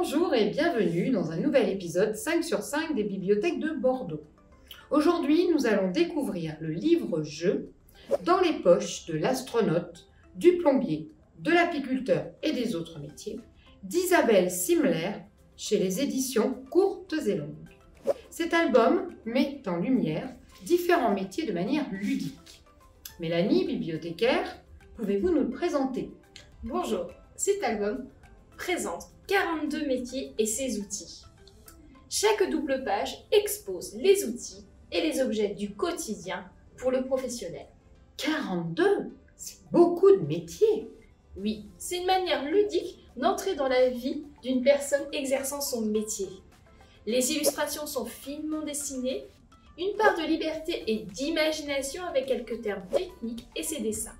Bonjour et bienvenue dans un nouvel épisode 5 sur 5 des bibliothèques de Bordeaux. Aujourd'hui, nous allons découvrir le livre-jeu Dans les poches de l'astronaute, du plombier, de l'apiculteur et des autres métiers d'Isabelle Simler chez les éditions Courtes et Longues. Cet album met en lumière différents métiers de manière ludique. Mélanie, bibliothécaire, pouvez-vous nous le présenter? Bonjour, cet album présente 42 métiers et ses outils. Chaque double page expose les outils et les objets du quotidien pour le professionnel. 42? C'est beaucoup de métiers! Oui, c'est une manière ludique d'entrer dans la vie d'une personne exerçant son métier. Les illustrations sont finement dessinées, une part de liberté et d'imagination avec quelques termes techniques et ses dessins.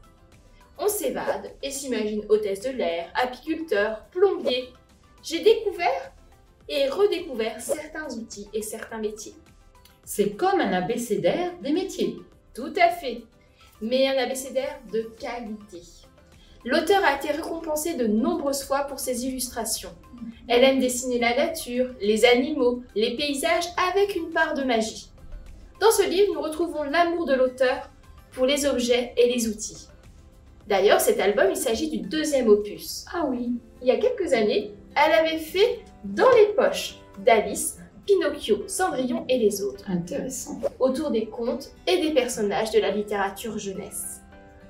On s'évade et s'imagine hôtesse de l'air, apiculteur, plombier. J'ai découvert et redécouvert certains outils et certains métiers. C'est comme un abécédaire des métiers. Tout à fait, mais un abécédaire de qualité. L'auteur a été récompensé de nombreuses fois pour ses illustrations. Elle aime dessiner la nature, les animaux, les paysages avec une part de magie. Dans ce livre, nous retrouvons l'amour de l'auteur pour les objets et les outils. D'ailleurs, cet album, il s'agit du deuxième opus. Ah oui. Il y a quelques années, elle avait fait Dans les poches d'Alice, Pinocchio, Cendrillon et les autres, Intéressant. autour des contes et des personnages de la littérature jeunesse.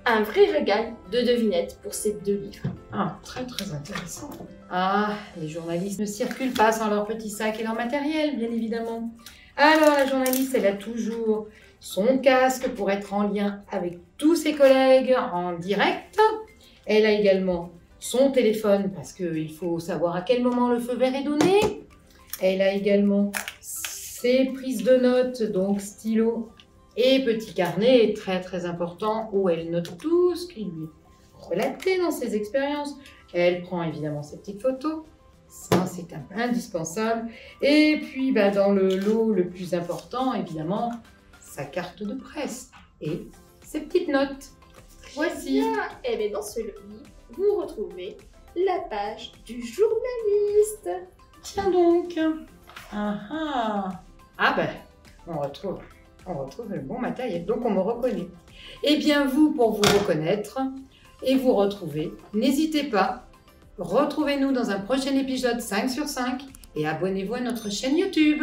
Un vrai régal de devinettes pour ces deux livres. Ah, très intéressant. Ah, les journalistes ne circulent pas sans leur petit sac et leur matériel, bien évidemment. Alors, la journaliste, elle a toujours son casque pour être en lien avec tous ses collègues en direct. Elle a également son téléphone parce qu'il faut savoir à quel moment le feu vert est donné. Elle a également ses prises de notes, donc stylo et petit carnet, très important, où elle note tout ce qui lui est relaté dans ses expériences. Elle prend évidemment ses petites photos. Ça, c'est indispensable. Et puis, dans le lot le plus important, évidemment, sa carte de presse et ses petites notes. Voici. Et bien dans ce livre, vous retrouvez la page du journaliste. Tiens donc. On retrouve le bon matériel. Donc, on me reconnaît. Eh bien, vous, pour vous reconnaître et vous retrouver, n'hésitez pas. Retrouvez-nous dans un prochain épisode 5 sur 5 et abonnez-vous à notre chaîne YouTube.